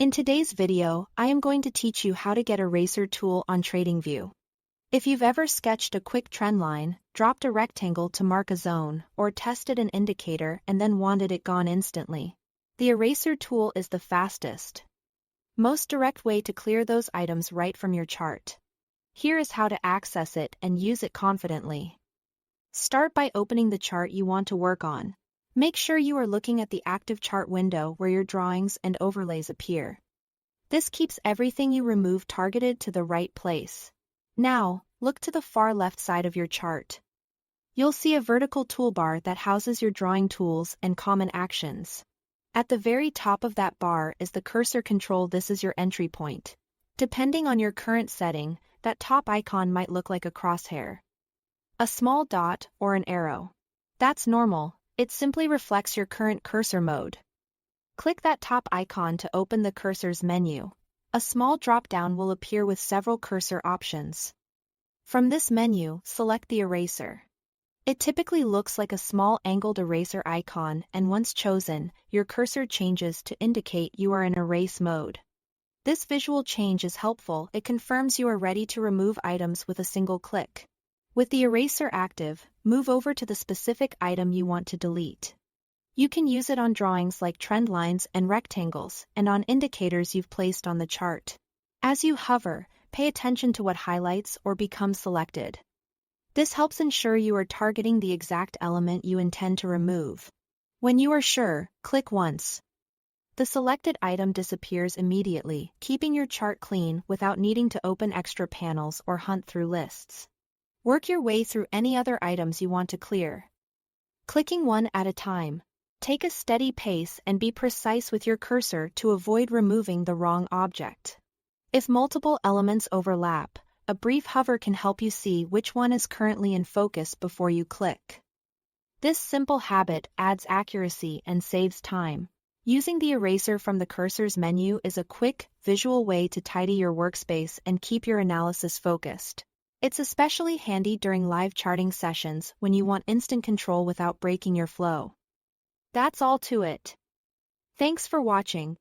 In today's video, I am going to teach you how to get eraser tool on Tradingview. If you've ever sketched a quick trend line, dropped a rectangle to mark a zone, or tested an indicator and then wanted it gone instantly, the eraser tool is the fastest, most direct way to clear those items right from your chart. Here is how to access it and use it confidently. Start by opening the chart you want to work on. Make sure you are looking at the active chart window where your drawings and overlays appear. This keeps everything you remove targeted to the right place. Now, look to the far left side of your chart. You'll see a vertical toolbar that houses your drawing tools and common actions. At the very top of that bar is the cursor control. This is your entry point. Depending on your current setting, that top icon might look like a crosshair, a small dot, or an arrow. That's normal. It simply reflects your current cursor mode. Click that top icon to open the cursor's menu. A small drop-down will appear with several cursor options. From this menu, select the eraser. It typically looks like a small angled eraser icon, and once chosen, your cursor changes to indicate you are in erase mode. This visual change is helpful. It confirms you are ready to remove items with a single click. With the eraser active, move over to the specific item you want to delete. You can use it on drawings like trend lines and rectangles, and on indicators you've placed on the chart. As you hover, pay attention to what highlights or becomes selected. This helps ensure you are targeting the exact element you intend to remove. When you are sure, click once. The selected item disappears immediately, keeping your chart clean without needing to open extra panels or hunt through lists. Work your way through any other items you want to clear, clicking one at a time. Take a steady pace and be precise with your cursor to avoid removing the wrong object. If multiple elements overlap, a brief hover can help you see which one is currently in focus before you click. This simple habit adds accuracy and saves time. Using the eraser from the cursor's menu is a quick, visual way to tidy your workspace and keep your analysis focused. It's especially handy during live charting sessions when you want instant control without breaking your flow. That's all to it. Thanks for watching.